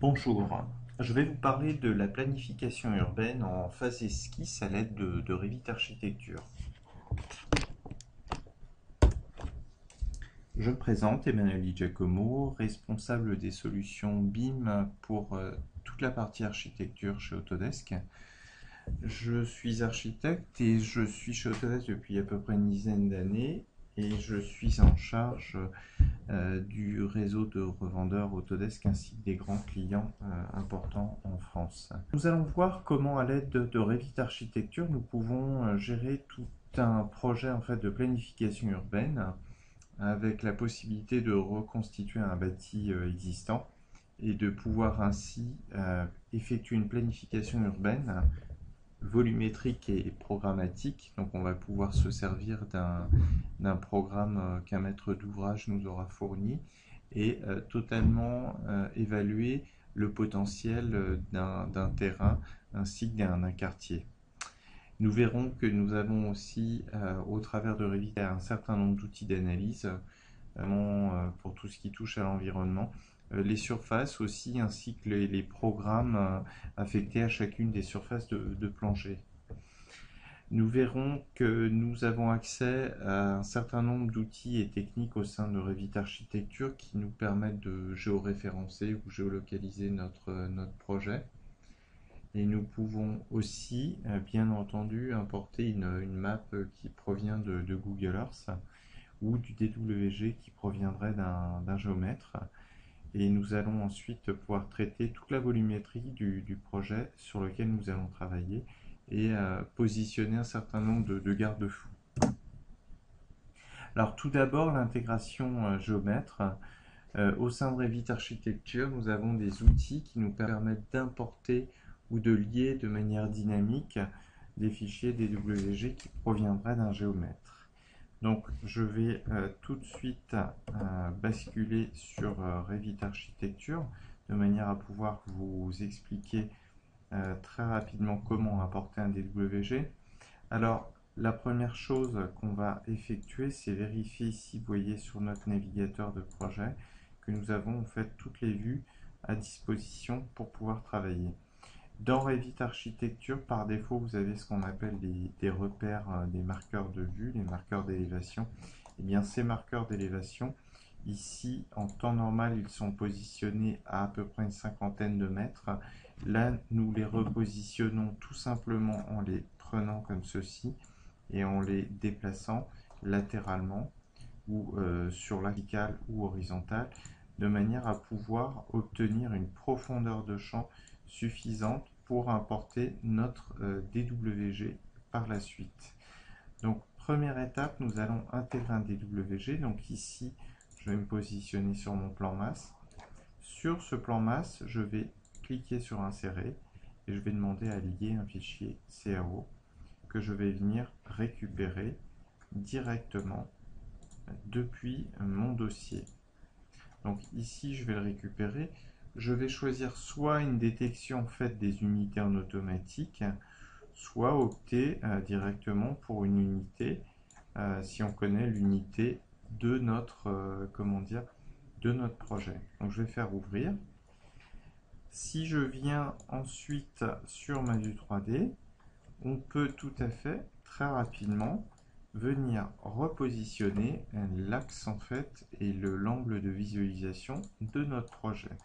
Bonjour, je vais vous parler de la planification urbaine en phase esquisse à l'aide de Revit Architecture. Je me présente, Emmanuel Di Giacomo, responsable des solutions BIM pour toute la partie architecture chez Autodesk. Je suis architecte et je suis chez Autodesk depuis à peu près une dizaine d'années et je suis en charge du réseau de revendeurs Autodesk ainsi que des grands clients importants en France. Nous allons voir comment à l'aide de Revit Architecture nous pouvons gérer tout un projet en fait de planification urbaine avec la possibilité de reconstituer un bâti existant et de pouvoir ainsi effectuer une planification urbaine volumétrique et programmatique. Donc on va pouvoir se servir d'un programme qu'un maître d'ouvrage nous aura fourni et totalement évaluer le potentiel d'un terrain ainsi que d'un quartier. Nous verrons que nous avons aussi, au travers de Revit, un certain nombre d'outils d'analyse, pour tout ce qui touche à l'environnement, les surfaces aussi, ainsi que les programmes affectés à chacune des surfaces de plongée. Nous verrons que nous avons accès à un certain nombre d'outils et techniques au sein de Revit Architecture qui nous permettent de géoréférencer ou géolocaliser notre projet. Et nous pouvons aussi, bien entendu, importer une map qui provient de Google Earth ou du DWG qui proviendrait d'un géomètre. Et nous allons ensuite pouvoir traiter toute la volumétrie du projet sur lequel nous allons travailler et positionner un certain nombre de garde-fous. Alors tout d'abord, l'intégration géomètre. Au sein de Revit Architecture, nous avons des outils qui nous permettent d'importer ou de lier de manière dynamique des fichiers DWG qui proviendraient d'un géomètre. Donc je vais tout de suite basculer sur Revit Architecture de manière à pouvoir vous expliquer très rapidement comment importer un DWG. Alors la première chose qu'on va effectuer, c'est vérifier ici, vous voyez sur notre navigateur de projet, que nous avons en fait toutes les vues à disposition pour pouvoir travailler. Dans Revit Architecture, par défaut, vous avez ce qu'on appelle des repères, des marqueurs de vue, les marqueurs d'élévation. Et bien, ces marqueurs d'élévation, ici, en temps normal, ils sont positionnés à peu près une cinquantaine de mètres. Là, nous les repositionnons tout simplement en les prenant comme ceci et en les déplaçant latéralement ou sur la verticale ou horizontale, de manière à pouvoir obtenir une profondeur de champ suffisante pour importer notre DWG par la suite. Donc première étape, nous allons intégrer un DWG. Donc ici, je vais me positionner sur mon plan masse. Sur ce plan masse, je vais cliquer sur insérer et je vais demander à lier un fichier CAO que je vais venir récupérer directement depuis mon dossier. Donc ici, je vais le récupérer. Je vais choisir soit une détection faite des unités en automatique, soit opter directement pour une unité si on connaît l'unité de notre de notre projet. Donc je vais faire ouvrir. Si je viens ensuite sur ma vue 3D, on peut tout à fait très rapidement venir repositionner l'axe en fait et l'angle de visualisation de notre projet.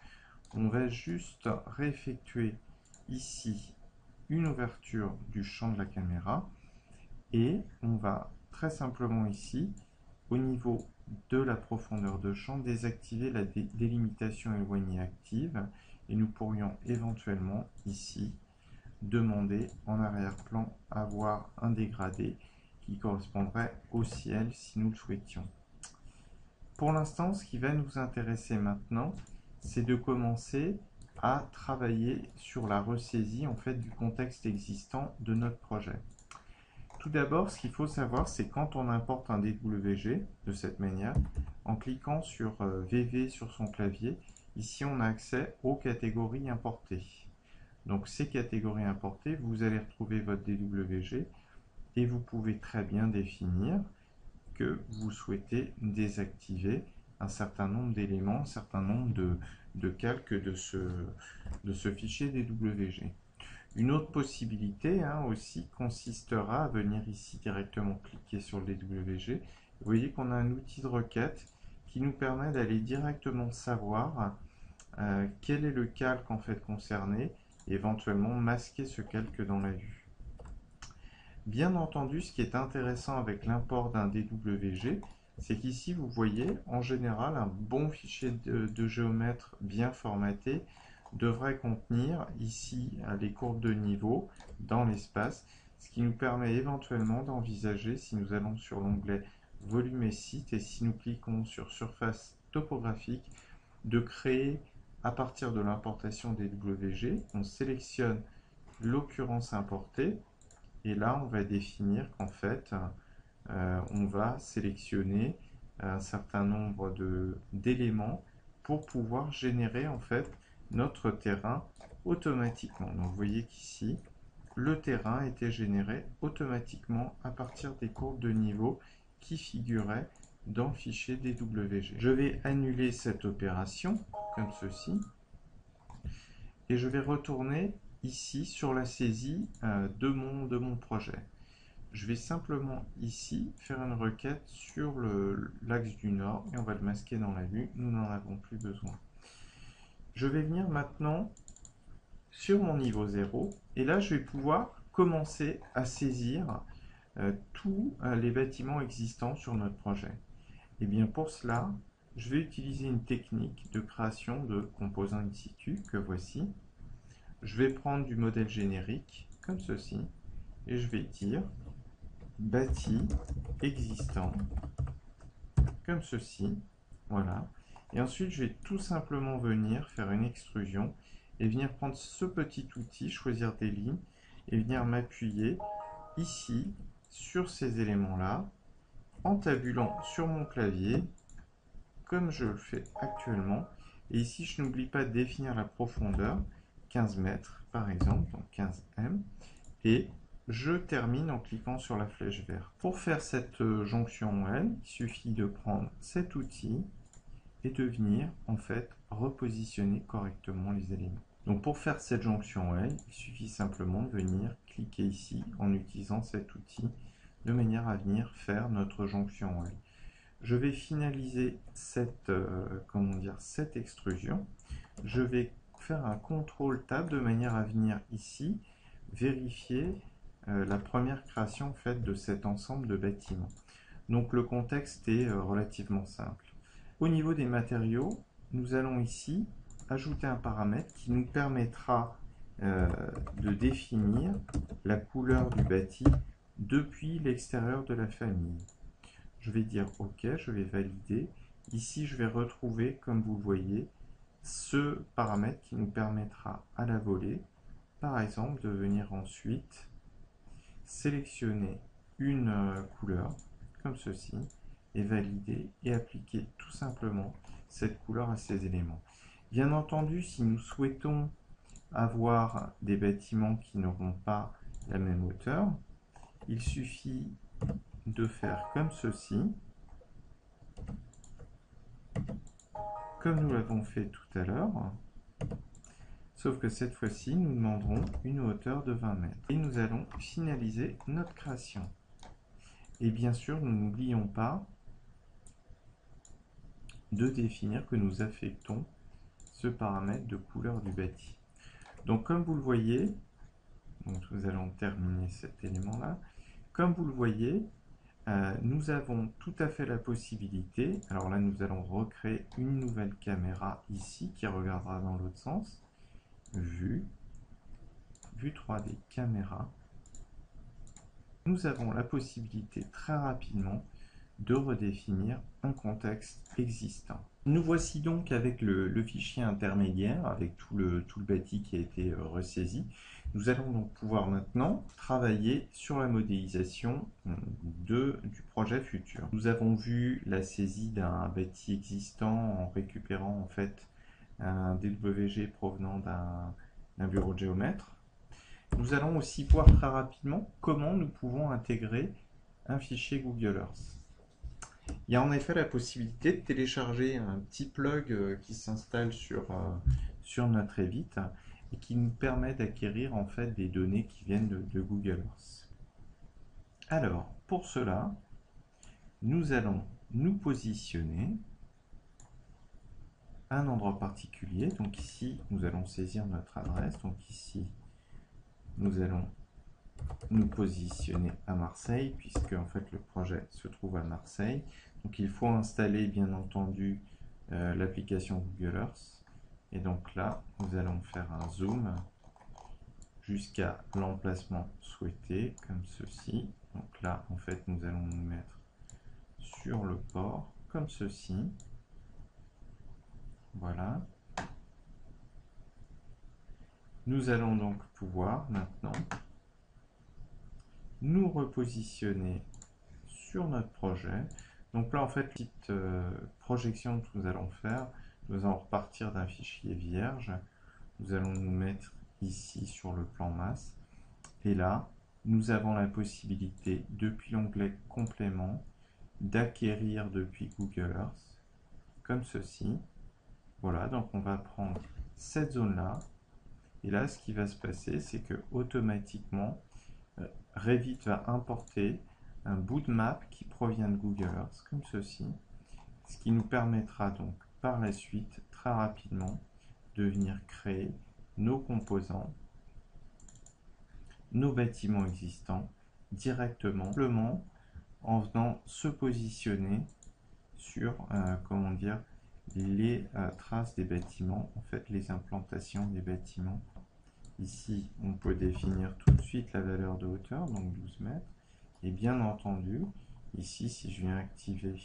On va juste réeffectuer ici une ouverture du champ de la caméra et on va très simplement ici au niveau de la profondeur de champ désactiver la délimitation éloignée active et nous pourrions éventuellement ici demander en arrière-plan avoir un dégradé qui correspondrait au ciel si nous le souhaitions. Pour l'instant, ce qui va nous intéresser maintenant, c'est de commencer à travailler sur la ressaisie en fait du contexte existant de notre projet. Tout d'abord, ce qu'il faut savoir, c'est quand on importe un DWG de cette manière, en cliquant sur VV sur son clavier, ici on a accès aux catégories importées. Donc ces catégories importées, vous allez retrouver votre DWG et vous pouvez très bien définir que vous souhaitez désactiver un certain nombre d'éléments, un certain nombre de calque de ce fichier DWG. Une autre possibilité aussi consistera à venir ici directement cliquer sur le DWG. Vous voyez qu'on a un outil de requête qui nous permet d'aller directement savoir quel est le calque en fait concerné et éventuellement masquer ce calque dans la vue. Bien entendu, ce qui est intéressant avec l'import d'un DWG, c'est qu'ici vous voyez en général un bon fichier de géomètre bien formaté devrait contenir ici les courbes de niveau dans l'espace, ce qui nous permet éventuellement d'envisager, si nous allons sur l'onglet volume et site et si nous cliquons sur surface topographique, de créer à partir de l'importation des WG, on sélectionne l'occurrence importée et là on va définir qu'en fait on va sélectionner un certain nombre d'éléments pour pouvoir générer en fait notre terrain automatiquement. Donc vous voyez qu'ici le terrain était généré automatiquement à partir des courbes de niveau qui figuraient dans le fichier DWG. Je vais annuler cette opération comme ceci et je vais retourner ici sur la saisie de mon projet. Je vais simplement ici faire une requête sur l'axe du nord et on va le masquer dans la vue, nous n'en avons plus besoin. Je vais venir maintenant sur mon niveau 0 et là je vais pouvoir commencer à saisir tous les bâtiments existants sur notre projet. Et bien pour cela, je vais utiliser une technique de création de composants in situ que voici. Je vais prendre du modèle générique comme ceci et je vais dire bâti existant comme ceci, voilà. Et ensuite je vais tout simplement venir faire une extrusion et venir prendre ce petit outil, choisir des lignes et venir m'appuyer ici sur ces éléments là en tabulant sur mon clavier comme je le fais actuellement. Et ici je n'oublie pas de définir la profondeur 15 mètres par exemple, donc 15 m, et je termine en cliquant sur la flèche verte. Pour faire cette jonction OL, il suffit de prendre cet outil et de venir en fait repositionner correctement les éléments. Donc pour faire cette jonction OL, il suffit simplement de venir cliquer ici en utilisant cet outil de manière à venir faire notre jonction OL. Je vais finaliser cette extrusion. Je vais faire un CTRL Tab de manière à venir ici vérifier la première création faite de cet ensemble de bâtiments. Donc le contexte est relativement simple. Au niveau des matériaux, nous allons ici ajouter un paramètre qui nous permettra de définir la couleur du bâti depuis l'extérieur de la famille. Je vais dire OK, je vais valider. Ici, je vais retrouver, comme vous le voyez, ce paramètre qui nous permettra à la volée, par exemple, de venir ensuite sélectionner une couleur, comme ceci, et valider et appliquer tout simplement cette couleur à ces éléments. Bien entendu, si nous souhaitons avoir des bâtiments qui n'auront pas la même hauteur, il suffit de faire comme ceci, comme nous l'avons fait tout à l'heure, sauf que cette fois-ci, nous demanderons une hauteur de 20 mètres. Et nous allons finaliser notre création. Et bien sûr, nous n'oublions pas de définir que nous affectons ce paramètre de couleur du bâti. Donc comme vous le voyez, donc nous allons terminer cet élément-là. Comme vous le voyez, nous avons tout à fait la possibilité, alors là nous allons recréer une nouvelle caméra ici qui regardera dans l'autre sens, vue 3D caméra. Nous avons la possibilité très rapidement de redéfinir un contexte existant. Nous voici donc avec le fichier intermédiaire, avec tout le bâti qui a été ressaisi. Nous allons donc pouvoir maintenant travailler sur la modélisation du projet futur. Nous avons vu la saisie d'un bâti existant en récupérant en fait un DWG provenant d'un bureau de géomètre. Nous allons aussi voir très rapidement comment nous pouvons intégrer un fichier Google Earth. Il y a en effet la possibilité de télécharger un petit plug qui s'installe sur notre Revit et qui nous permet d'acquérir en fait des données qui viennent de Google Earth. Alors, pour cela, nous allons nous positionner à un endroit particulier. Donc ici, nous allons saisir notre adresse. Donc ici, nous allons nous positionner à Marseille, puisque en fait le projet se trouve à Marseille. Donc il faut installer bien entendu l'application Google Earth. Et donc là, nous allons faire un zoom jusqu'à l'emplacement souhaité, comme ceci. Donc là, en fait, nous allons nous mettre sur le port, comme ceci. Voilà. Nous allons donc pouvoir maintenant nous repositionner sur notre projet. Donc là, en fait, petite projection que nous allons faire, nous allons repartir d'un fichier vierge. Nous allons nous mettre ici sur le plan masse. Et là, nous avons la possibilité, depuis l'onglet complément, d'acquérir depuis Google Earth, comme ceci. Voilà, donc on va prendre cette zone-là. Et là, ce qui va se passer, c'est que automatiquement, Revit va importer un bout de map qui provient de Google Earth, comme ceci, ce qui nous permettra donc par la suite, très rapidement, de venir créer nos composants, nos bâtiments existants, directement, simplement en venant se positionner sur, comment dire, les traces des bâtiments, en fait les implantations des bâtiments. Ici, on peut définir tout de suite la valeur de hauteur, donc 12 mètres. Et bien entendu, ici, si je viens activer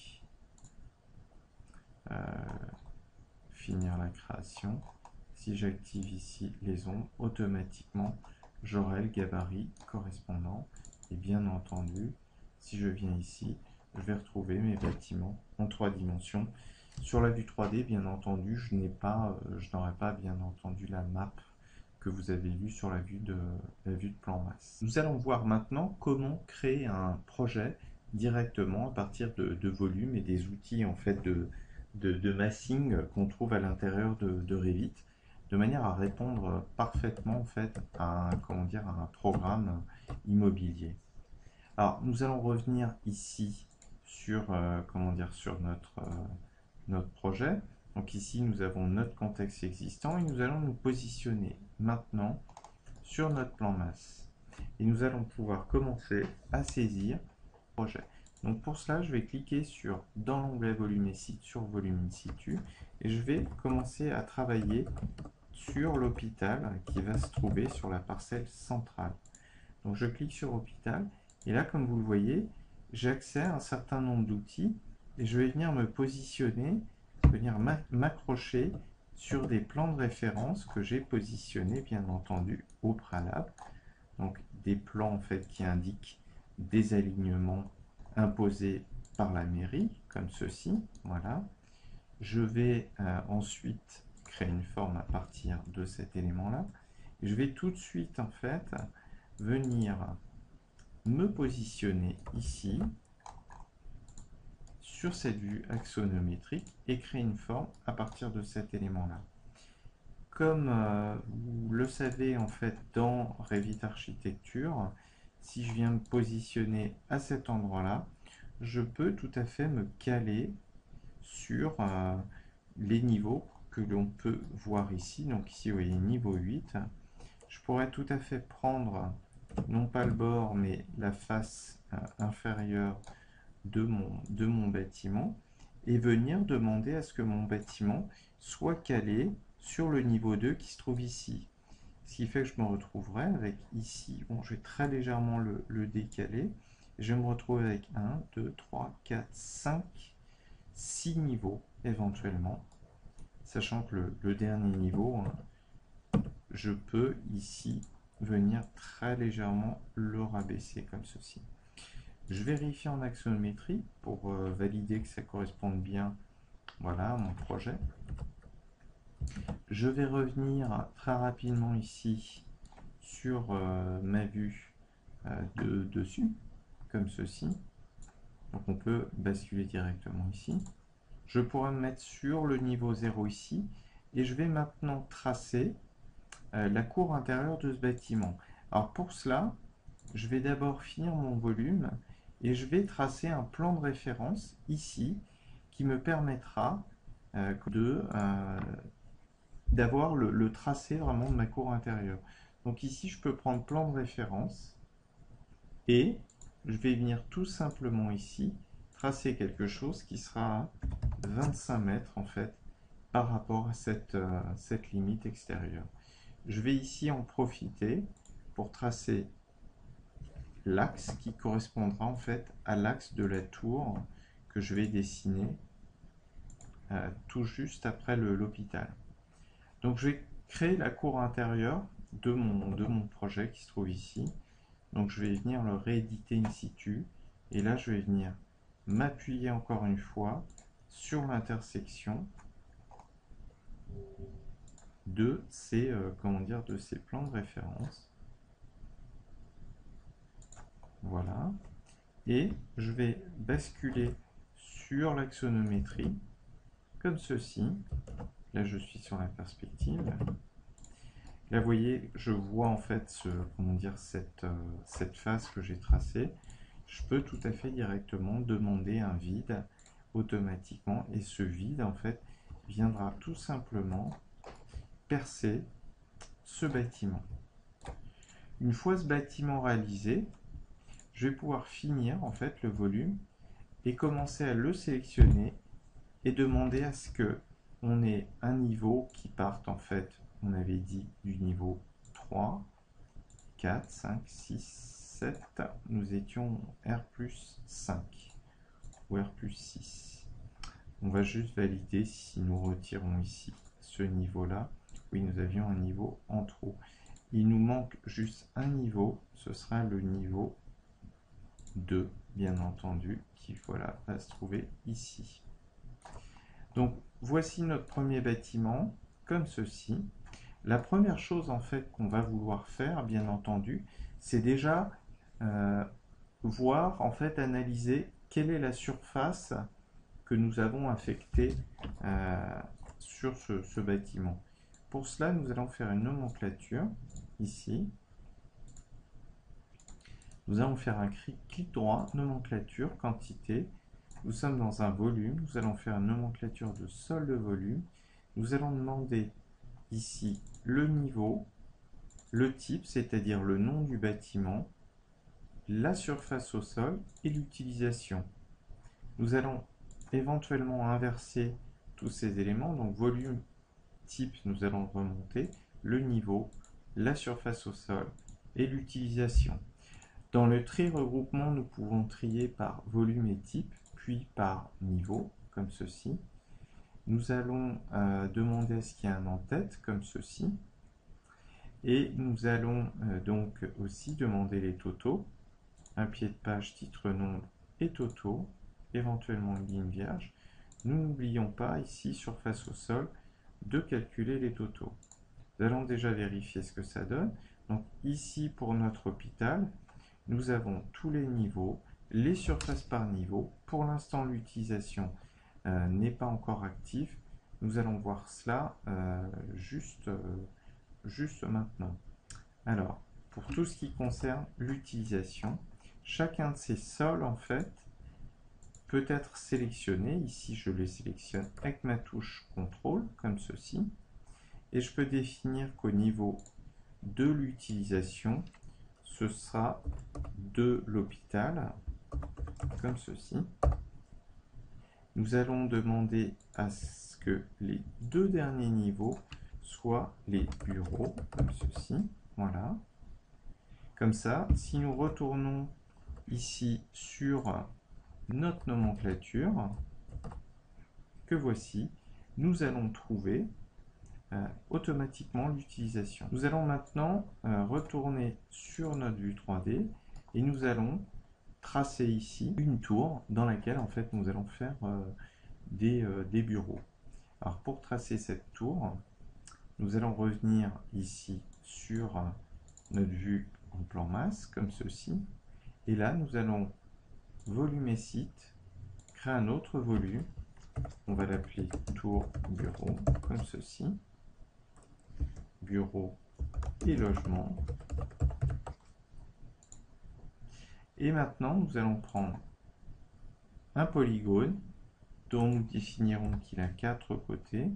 finir la création, si j'active ici les ombres, automatiquement, j'aurai le gabarit correspondant. Et bien entendu, si je viens ici, je vais retrouver mes bâtiments en 3 dimensions. Sur la vue 3D, bien entendu, je n'aurai pas bien entendu la map que vous avez vue sur la vue de plan masse. Nous allons voir maintenant comment créer un projet directement à partir de volumes et des outils en fait de massing qu'on trouve à l'intérieur de Revit, de manière à répondre parfaitement en fait à un programme immobilier. Alors nous allons revenir ici sur sur notre projet. Donc ici nous avons notre contexte existant et nous allons nous positionner maintenant sur notre plan masse. Et nous allons pouvoir commencer à saisir le projet. Donc pour cela, je vais cliquer dans l'onglet volume et site sur volume in situ et je vais commencer à travailler sur l'hôpital qui va se trouver sur la parcelle centrale. Donc je clique sur hôpital et là, comme vous le voyez, j'ai accès à un certain nombre d'outils et je vais venir me positionner, venir m'accrocher sur des plans de référence que j'ai positionnés bien entendu au préalable. Donc des plans en fait qui indiquent des alignements imposés par la mairie, comme ceci. Voilà. Je vais ensuite créer une forme à partir de cet élément-là. Et je vais tout de suite en fait venir me positionner ici sur cette vue axonométrique et créer une forme à partir de cet élément-là. Comme vous le savez en fait dans Revit Architecture, si je viens me positionner à cet endroit-là, je peux tout à fait me caler sur les niveaux que l'on peut voir ici. Donc ici, vous voyez niveau 8. Je pourrais tout à fait prendre, non pas le bord, mais la face inférieure de mon bâtiment et venir demander à ce que mon bâtiment soit calé sur le niveau 2 qui se trouve ici. Ce qui fait que je me retrouverai avec ici, bon, je vais très légèrement le décaler, je vais me retrouver avec 1, 2, 3, 4, 5, 6 niveaux éventuellement, sachant que le dernier niveau, je peux ici venir très légèrement le rabaisser comme ceci. Je vérifie en axonométrie pour valider que ça corresponde bien, voilà, à mon projet. Je vais revenir très rapidement ici sur ma vue dessus, comme ceci. Donc on peut basculer directement ici. Je pourrais me mettre sur le niveau 0 ici, et je vais maintenant tracer la cour intérieure de ce bâtiment. Alors pour cela, je vais d'abord finir mon volume, et je vais tracer un plan de référence ici, qui me permettra d'avoir le tracé vraiment de ma cour intérieure. Donc ici, je peux prendre plan de référence, et je vais venir tout simplement ici, tracer quelque chose qui sera à 25 mètres en fait, par rapport à cette limite extérieure. Je vais ici en profiter pour tracer l'axe qui correspondra en fait à l'axe de la tour que je vais dessiner tout juste après l'hôpital. Donc je vais créer la cour intérieure de mon projet qui se trouve ici. Donc je vais venir le rééditer in situ, et là je vais venir m'appuyer encore une fois sur l'intersection de ces de ces plans de référence. Voilà, et je vais basculer sur l'axonométrie comme ceci. Là je suis sur la perspective. Là vous voyez, je vois en fait cette face que j'ai tracée. Je peux tout à fait directement demander un vide automatiquement, et ce vide en fait viendra tout simplement percer ce bâtiment. Une fois ce bâtiment réalisé, je vais pouvoir finir en fait le volume et commencer à le sélectionner et demander à ce que on ait un niveau qui parte en fait, on avait dit du niveau 3, 4, 5, 6, 7, nous étions R plus 5 ou R plus 6. On va juste valider si nous retirons ici ce niveau-là. Oui, nous avions un niveau en trop. Il nous manque juste un niveau, ce sera le niveau 2, bien entendu, qui voilà, va se trouver ici. Donc voici notre premier bâtiment, comme ceci. La première chose en fait qu'on va vouloir faire, bien entendu, c'est déjà voir, en fait, analyser quelle est la surface que nous avons affectée sur ce bâtiment. Pour cela, nous allons faire une nomenclature ici. Nous allons faire un clic droit, nomenclature, quantité. Nous sommes dans un volume, nous allons faire une nomenclature de sol de volume. Nous allons demander ici le niveau, le type, c'est-à-dire le nom du bâtiment, la surface au sol et l'utilisation. Nous allons éventuellement inverser tous ces éléments, donc volume, type, nous allons remonter, le niveau, la surface au sol et l'utilisation. Dans le tri regroupement, nous pouvons trier par volume et type, puis par niveau, comme ceci. Nous allons demander à ce qu'il y ait un en-tête, comme ceci. Et nous allons donc aussi demander les totaux, un pied de page, titre, nombre et totaux, éventuellement une ligne vierge. Nous n'oublions pas ici, surface au sol, de calculer les totaux. Nous allons déjà vérifier ce que ça donne. Donc ici, pour notre hôpital, nous avons tous les niveaux, les surfaces par niveau. Pour l'instant, l'utilisation n'est pas encore active. Nous allons voir cela juste maintenant. Alors, pour tout ce qui concerne l'utilisation, chacun de ces sols, en fait, peut être sélectionné. Ici, je les sélectionne avec ma touche CTRL, comme ceci. Et je peux définir qu'au niveau de l'utilisation, ce sera de l'hôpital, comme ceci. Nous allons demander à ce que les deux derniers niveaux soient les bureaux, comme ceci. Voilà. Comme ça, si nous retournons ici sur notre nomenclature, que voici, nous allons trouver automatiquement l'utilisation. Nous allons maintenant retourner sur notre vue 3D et nous allons tracer ici une tour dans laquelle en fait nous allons faire des bureaux. Alors pour tracer cette tour, nous allons revenir ici sur notre vue en plan masse comme ceci, et là nous allons volume et site, créer un autre volume. On va l'appeler tour bureau, comme ceci. Bureau et logement. Et maintenant, nous allons prendre un polygone dont nous définirons qu'il a 4 côtés.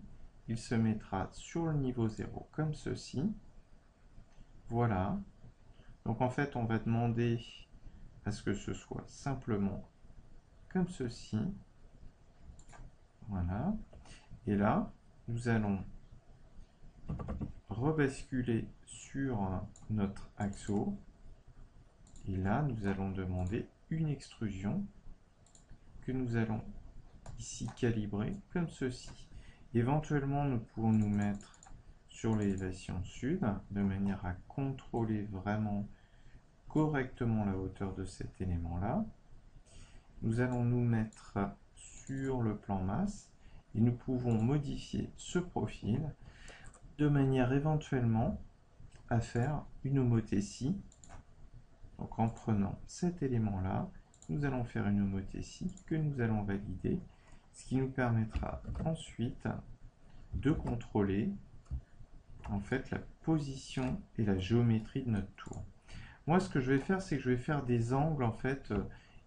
Il se mettra sur le niveau 0 comme ceci. Voilà. Donc en fait, on va demander à ce que ce soit simplement comme ceci. Voilà. Et là, nous allons rebasculer sur notre axo. Et là, nous allons demander une extrusion que nous allons ici calibrer comme ceci. Éventuellement, nous pouvons nous mettre sur l'élévation sud de manière à contrôler vraiment correctement la hauteur de cet élément-là. Nous allons nous mettre sur le plan masse et nous pouvons modifier ce profil de manière éventuellement à faire une homothétie. Donc en prenant cet élément-là, nous allons faire une homothétie que nous allons valider, ce qui nous permettra ensuite de contrôler en fait la position et la géométrie de notre tour. Moi, ce que je vais faire, c'est que je vais faire des angles en fait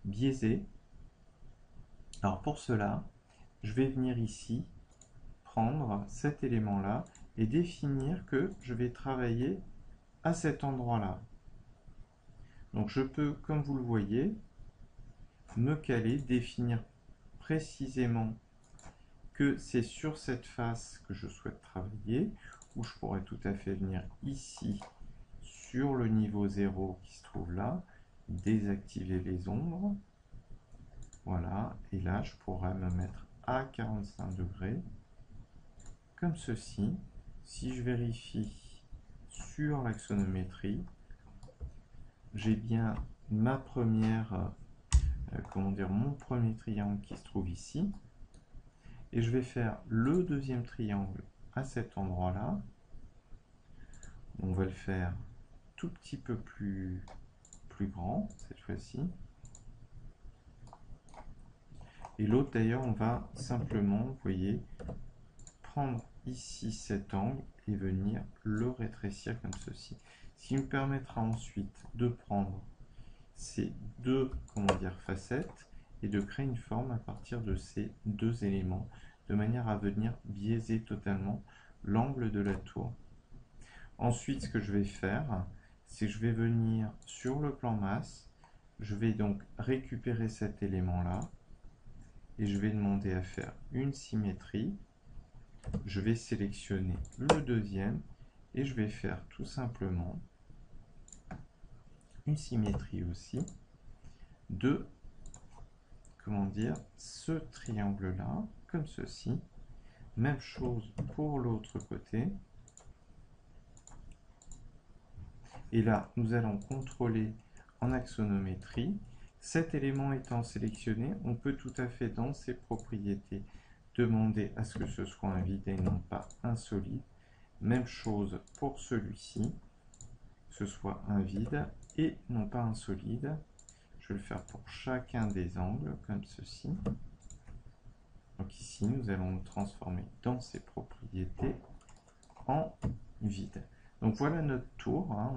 biaisés. Alors pour cela, je vais venir ici prendre cet élément-là et définir que je vais travailler à cet endroit-là. Donc je peux, comme vous le voyez, me caler, définir précisément que c'est sur cette face que je souhaite travailler, ou je pourrais tout à fait venir ici sur le niveau 0 qui se trouve là, désactiver les ombres. Voilà, et là je pourrais me mettre à 45 degrés, comme ceci. Si je vérifie sur l'axonométrie, j'ai bien ma première, mon premier triangle qui se trouve ici. Et je vais faire le deuxième triangle à cet endroit-là. On va le faire tout petit peu plus grand cette fois-ci. Et l'autre d'ailleurs, on va simplement, vous voyez, prendre ici cet angle et venir le rétrécir comme ceci. Ce qui nous permettra ensuite de prendre ces deux facettes et de créer une forme à partir de ces deux éléments, de manière à venir biaiser totalement l'angle de la tour. Ensuite, ce que je vais faire, c'est que je vais venir sur le plan masse, je vais donc récupérer cet élément-là, et je vais demander à faire une symétrie. Je vais sélectionner le deuxième, et je vais faire tout simplement une symétrie aussi de ce triangle-là, comme ceci. Même chose pour l'autre côté. Et là, nous allons contrôler en axonométrie. Cet élément étant sélectionné, on peut tout à fait, dans ses propriétés, demander à ce que ce soit un vide et non pas un solide. Même chose pour celui-ci, que ce soit un vide et non pas un solide. Je vais le faire pour chacun des angles, comme ceci. Donc ici, nous allons nous transformer dans ses propriétés en vide. Donc voilà notre tour, hein.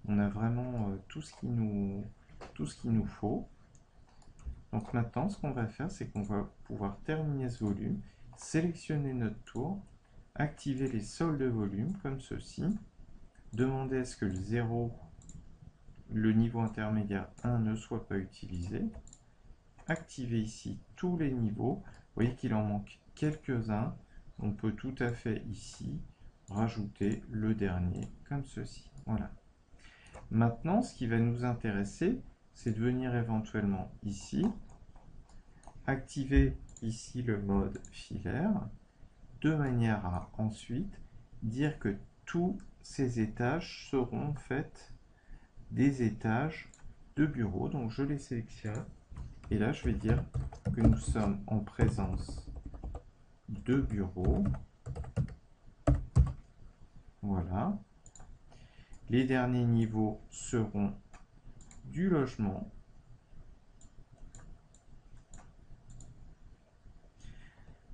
On a vraiment tout ce qu'il nous faut. Donc maintenant, ce qu'on va faire, c'est qu'on va pouvoir terminer ce volume, sélectionner notre tour, activer les soldes de volume, comme ceci, demander à ce que le 0, le niveau intermédiaire 1 ne soit pas utilisé, activer ici tous les niveaux. Vous voyez qu'il en manque quelques-uns. On peut tout à fait ici rajouter le dernier comme ceci. Voilà. Maintenant, ce qui va nous intéresser, c'est de venir éventuellement ici, activer ici le mode filaire, de manière à ensuite dire que tous ces étages seront faits des étages de bureaux. Donc je les sélectionne. Et là, je vais dire que nous sommes en présence de bureaux. Voilà. Les derniers niveaux seront du logement.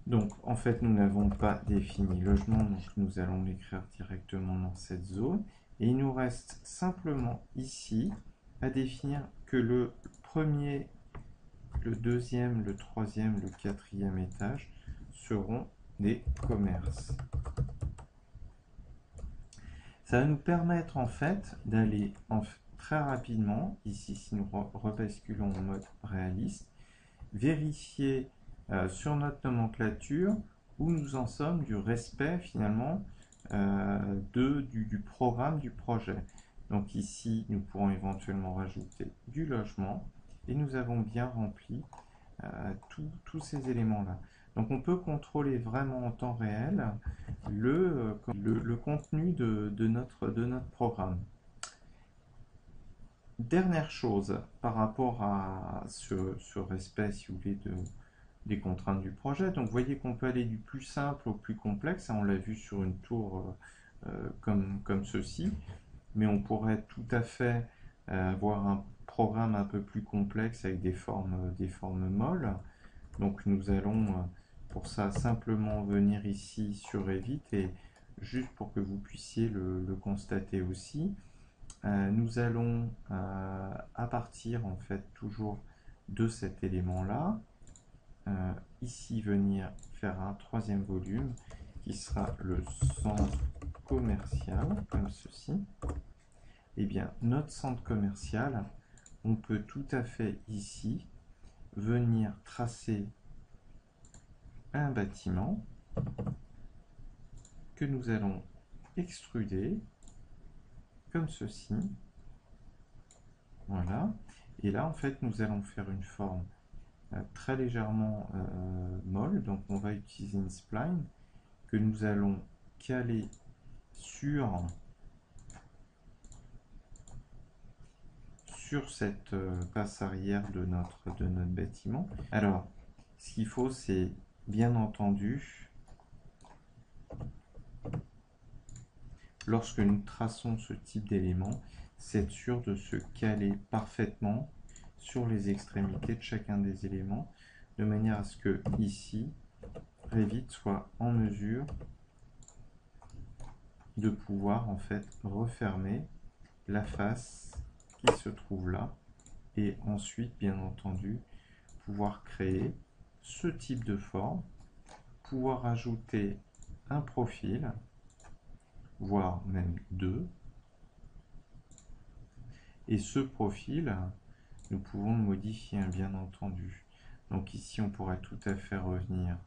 Donc, en fait, nous n'avons pas défini logement, donc nous allons l'écrire directement dans cette zone. Et il nous reste simplement ici à définir que le premier, le deuxième, le troisième, le quatrième étage seront des commerces. Ça va nous permettre en fait d'aller très rapidement, ici si nous rebasculons en mode réaliste, vérifier sur notre nomenclature où nous en sommes du respect finalement du programme du projet. Donc ici, nous pourrons éventuellement rajouter du logement et nous avons bien rempli tous ces éléments-là. Donc on peut contrôler vraiment en temps réel le contenu de notre programme. Dernière chose par rapport à ce respect, si vous voulez, des contraintes du projet. Donc vous voyez qu'on peut aller du plus simple au plus complexe. On l'a vu sur une tour comme ceci. Mais on pourrait tout à fait avoir un programme un peu plus complexe avec des formes molles. Donc nous allons pour ça simplement venir ici sur Revit et juste pour que vous puissiez le constater aussi. Nous allons à partir en fait toujours de cet élément là ici venir faire un troisième volume qui sera le centre commercial comme ceci. Et bien notre centre commercial, on peut tout à fait ici venir tracer un bâtiment que nous allons extruder comme ceci. Voilà. Et là, en fait, nous allons faire une forme très légèrement molle. Donc, on va utiliser une spline que nous allons caler sur cette passe arrière de notre bâtiment. Alors, ce qu'il faut, c'est bien entendu, lorsque nous traçons ce type d'élément, c'est être sûr de se caler parfaitement sur les extrémités de chacun des éléments, de manière à ce que ici, Revit soit en mesure de pouvoir en fait refermer la face qui se trouve là, et ensuite, bien entendu, pouvoir créer ce type de forme, pouvoir ajouter un profil, voire même deux. Et ce profil, nous pouvons le modifier, bien entendu. Donc ici, on pourrait tout à fait revenir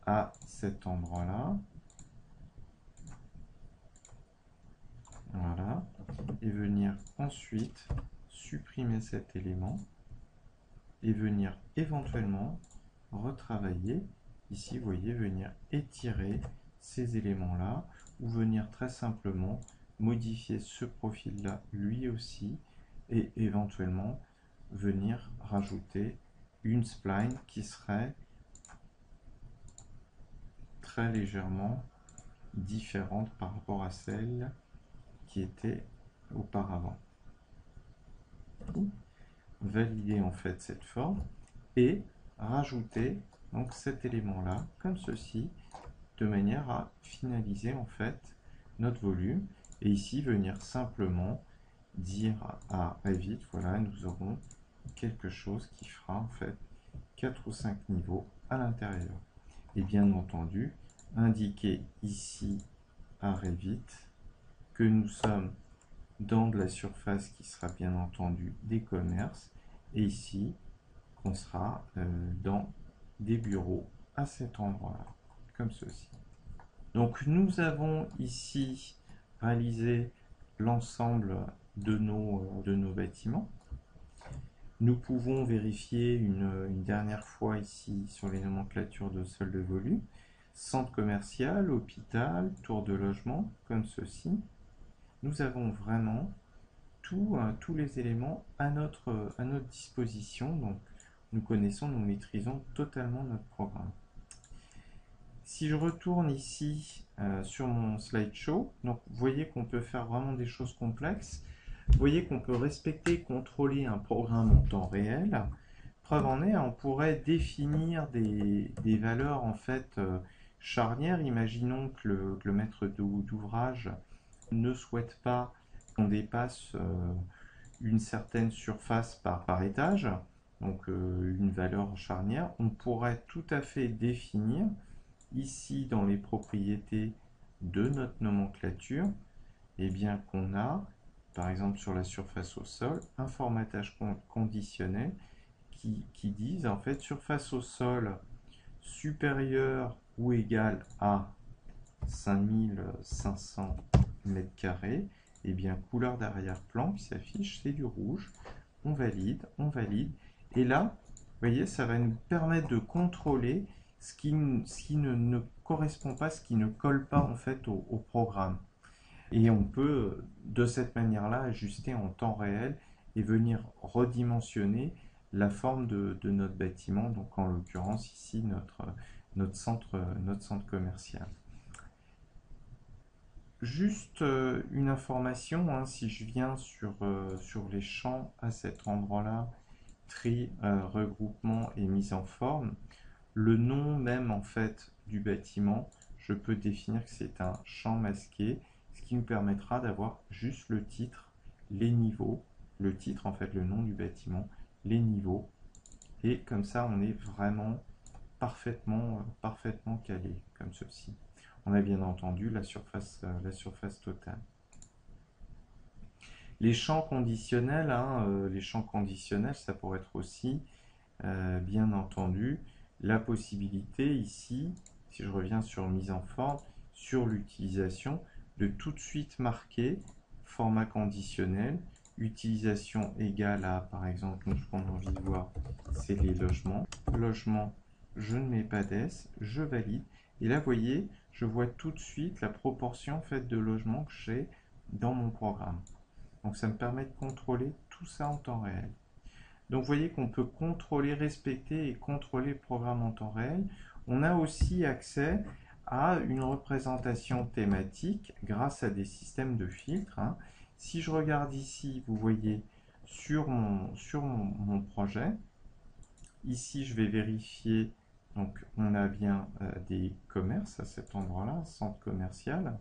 à cet endroit-là. Voilà. Et venir ensuite supprimer cet élément et venir éventuellement retravailler. Ici, vous voyez, venir étirer ces éléments-là ou venir très simplement modifier ce profil-là lui aussi et éventuellement venir rajouter une spline qui serait très légèrement différente par rapport à celle qui était auparavant. Valider en fait cette forme et rajouter donc cet élément là comme ceci, de manière à finaliser en fait notre volume. Et ici venir simplement dire à Revit, voilà, nous aurons quelque chose qui fera en fait 4 ou 5 niveaux à l'intérieur. Et bien entendu, indiquer ici à Revit que nous sommes dans de la surface qui sera bien entendu des commerces, et ici qu'on sera dans des bureaux à cet endroit-là, comme ceci. Donc nous avons ici réalisé l'ensemble de nos bâtiments. Nous pouvons vérifier une dernière fois ici sur les nomenclatures de sol de volume. Centre commercial, hôpital, tour de logement, comme ceci. Nous avons vraiment tous les éléments à notre disposition. Donc nous connaissons, nous maîtrisons totalement notre programme. Si je retourne ici sur mon slideshow, donc vous voyez qu'on peut faire vraiment des choses complexes. Vous voyez qu'on peut respecter, contrôler un programme en temps réel, preuve en est, on pourrait définir des valeurs en fait charnières. Imaginons que le maître d'ouvrage ne souhaite pas qu'on dépasse une certaine surface par étage, donc une valeur charnière. On pourrait tout à fait définir ici dans les propriétés de notre nomenclature, et bien qu'on a, par exemple sur la surface au sol, un formatage conditionnel qui disent en fait surface au sol supérieure ou égale à 5500 m², et bien couleur d'arrière-plan qui s'affiche, c'est du rouge. On valide, et là, vous voyez, ça va nous permettre de contrôler ce qui ne correspond pas, ce qui ne colle pas en fait au programme. Et on peut de cette manière-là ajuster en temps réel et venir redimensionner la forme de notre bâtiment, donc en l'occurrence ici notre centre commercial. Juste une information, hein, si je viens sur les champs à cet endroit-là, tri, regroupement et mise en forme, le nom même en fait du bâtiment, je peux définir que c'est un champ masqué, ce qui nous permettra d'avoir juste le titre, les niveaux, le titre en fait, le nom du bâtiment, les niveaux, et comme ça on est vraiment parfaitement calé, comme ceci. On a bien entendu la surface totale. Les champs conditionnels, ça pourrait être aussi, bien entendu, la possibilité ici, si je reviens sur mise en forme, sur l'utilisation, de tout de suite marquer format conditionnel, utilisation égale à, par exemple, nous ce qu'on a envie de voir, c'est les logements. Logement, je ne mets pas d'S, je valide. Et là, vous voyez, je vois tout de suite la proportion en fait, de logements que j'ai dans mon programme. Donc ça me permet de contrôler tout ça en temps réel. Donc vous voyez qu'on peut contrôler, respecter et contrôler le programme en temps réel. On a aussi accès à une représentation thématique grâce à des systèmes de filtres. Hein. Si je regarde ici, vous voyez sur mon projet, ici je vais vérifier, donc on a bien des commerces à cet endroit-là, centre commercial.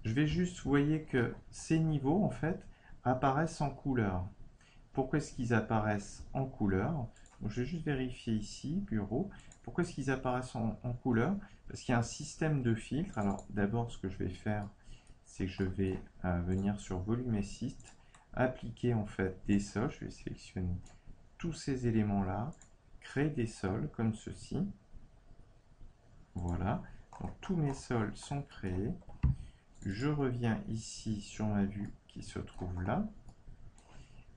Je vais juste, vous voyez que ces niveaux en fait apparaissent en couleur. Pourquoi est-ce qu'ils apparaissent en couleur? Donc, je vais juste vérifier ici, bureau. Pourquoi est-ce qu'ils apparaissent en couleur? Parce qu'il y a un système de filtre. Alors d'abord, ce que je vais faire, c'est que je vais venir sur volume assist, appliquer en fait des sols. Je vais sélectionner tous ces éléments-là, créer des sols comme ceci. Voilà. Donc tous mes sols sont créés. Je reviens ici sur ma vue qui se trouve là.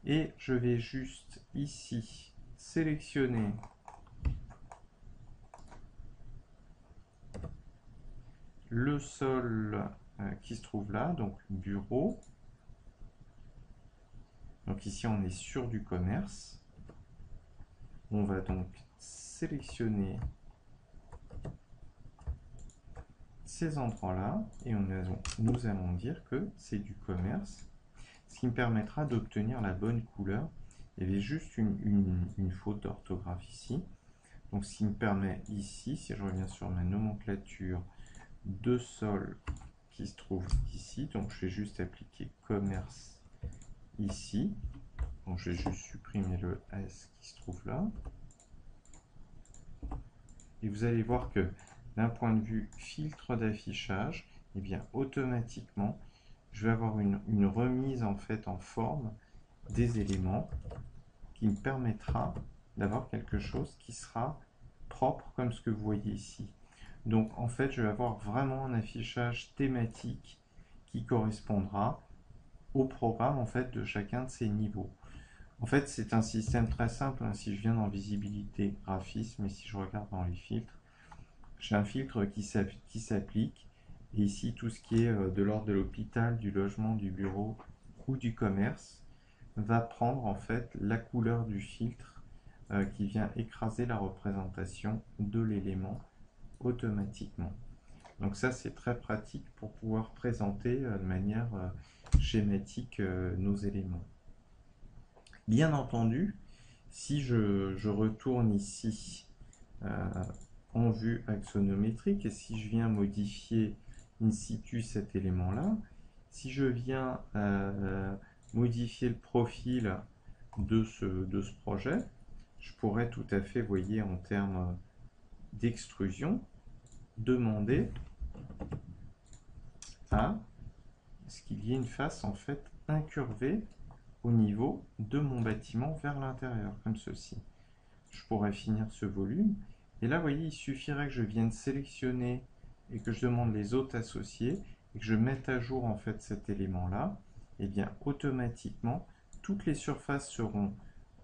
Et je vais juste ici sélectionner le sol qui se trouve là, donc bureau. Donc ici on est sur du commerce. On va donc sélectionner ces endroits-là et nous allons dire que c'est du commerce, ce qui me permettra d'obtenir la bonne couleur. Il y avait juste une faute d'orthographe ici. Donc ce qui me permet ici, si je reviens sur ma nomenclature de sol qui se trouve ici, donc je vais juste appliquer commerce ici. Donc je vais juste supprimer le S qui se trouve là. Et vous allez voir que d'un point de vue filtre d'affichage, et bien automatiquement, je vais avoir une remise en fait en forme des éléments qui me permettra d'avoir quelque chose qui sera propre comme ce que vous voyez ici. Donc en fait, je vais avoir vraiment un affichage thématique qui correspondra au programme en fait de chacun de ces niveaux. En fait, c'est un système très simple. Hein. Si je viens dans visibilité, graphisme, et si je regarde dans les filtres, j'ai un filtre qui s'applique. Et ici, tout ce qui est de l'ordre de l'hôpital, du logement, du bureau ou du commerce va prendre en fait la couleur du filtre qui vient écraser la représentation de l'élément automatiquement. Donc ça, c'est très pratique pour pouvoir présenter de manière schématique nos éléments. Bien entendu, si je retourne ici en vue axonométrique et si je viens modifier in situ cet élément-là, si je viens modifier le profil de ce projet, je pourrais tout à fait, voyez, en termes d'extrusion, demander à ce qu'il y ait une face en fait incurvée au niveau de mon bâtiment vers l'intérieur, comme ceci. Je pourrais finir ce volume. Et là, vous voyez, il suffirait que je vienne sélectionner et que je demande les autres associés et que je mette à jour en fait cet élément-là. Et bien, automatiquement, toutes les surfaces seront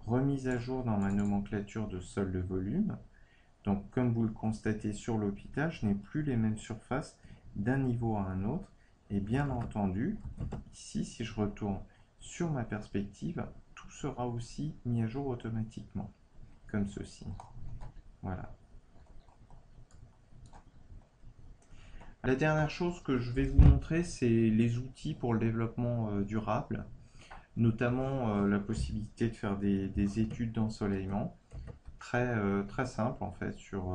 remises à jour dans ma nomenclature de sol de volume. Donc, comme vous le constatez sur l'hôpital, je n'ai plus les mêmes surfaces d'un niveau à un autre. Et bien entendu, ici, si je retourne sur ma perspective, tout sera aussi mis à jour automatiquement, comme ceci. Voilà. La dernière chose que je vais vous montrer, c'est les outils pour le développement durable, notamment la possibilité de faire des études d'ensoleillement, très simple en fait sur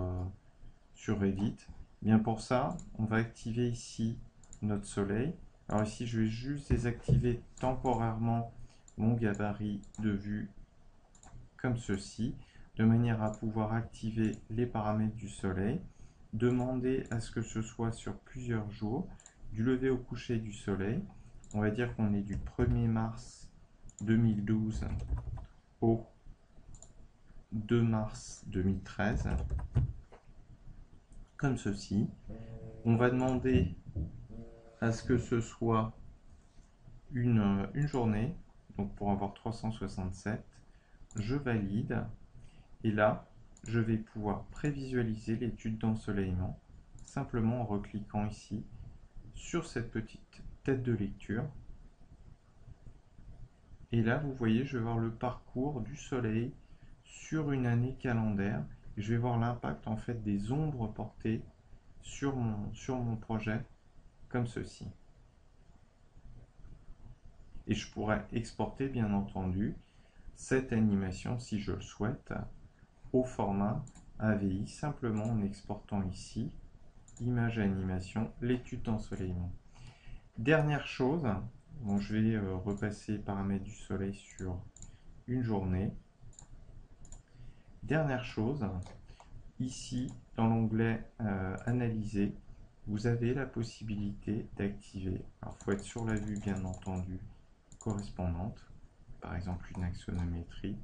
Revit. Bien pour ça, on va activer ici notre soleil. Alors ici, je vais juste désactiver temporairement mon gabarit de vue comme ceci, de manière à pouvoir activer les paramètres du soleil, demander à ce que ce soit sur plusieurs jours, du lever au coucher du soleil. On va dire qu'on est du 1er mars 2012 au 2 mars 2013, comme ceci. On va demander à ce que ce soit une journée, donc pour avoir 367, je valide, et là, je vais pouvoir prévisualiser l'étude d'ensoleillement, simplement en recliquant ici sur cette petite tête de lecture. Et là, vous voyez, je vais voir le parcours du soleil sur une année calendaire, et je vais voir l'impact en fait des ombres portées sur mon projet, comme ceci. Et je pourrais exporter, bien entendu, cette animation, si je le souhaite, au format AVI, simplement en exportant ici, image et animation, l'étude d'ensoleillement. Dernière chose, bon, je vais repasser paramètres du soleil sur une journée. Dernière chose, ici, dans l'onglet Analyser, vous avez la possibilité d'activer, alors il faut être sur la vue bien entendu correspondante, par exemple une axonométrie.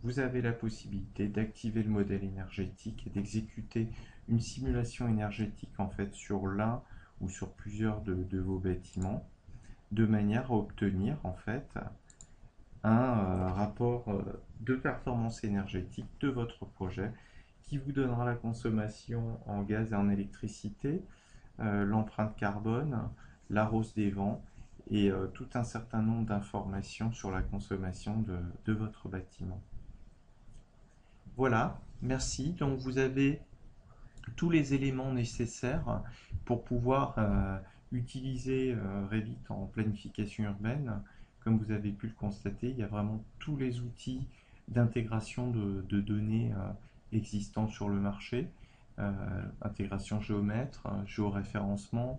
Vous avez la possibilité d'activer le modèle énergétique et d'exécuter une simulation énergétique en fait sur l'un ou sur plusieurs de vos bâtiments, de manière à obtenir en fait un rapport de performance énergétique de votre projet qui vous donnera la consommation en gaz et en électricité, l'empreinte carbone, la hausse des vents et tout un certain nombre d'informations sur la consommation de votre bâtiment. Voilà, merci. Donc vous avez tous les éléments nécessaires pour pouvoir utiliser Revit en planification urbaine. Comme vous avez pu le constater, il y a vraiment tous les outils d'intégration de données existants sur le marché. Intégration géomètre, géoréférencement,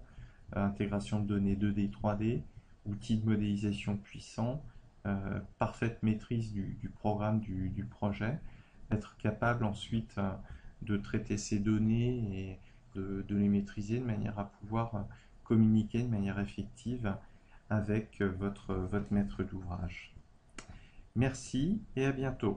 intégration de données 2D, 3D, outils de modélisation puissants, parfaite maîtrise du programme du projet, être capable ensuite de traiter ces données et de les maîtriser de manière à pouvoir communiquer de manière effective avec votre maître d'ouvrage. Merci et à bientôt.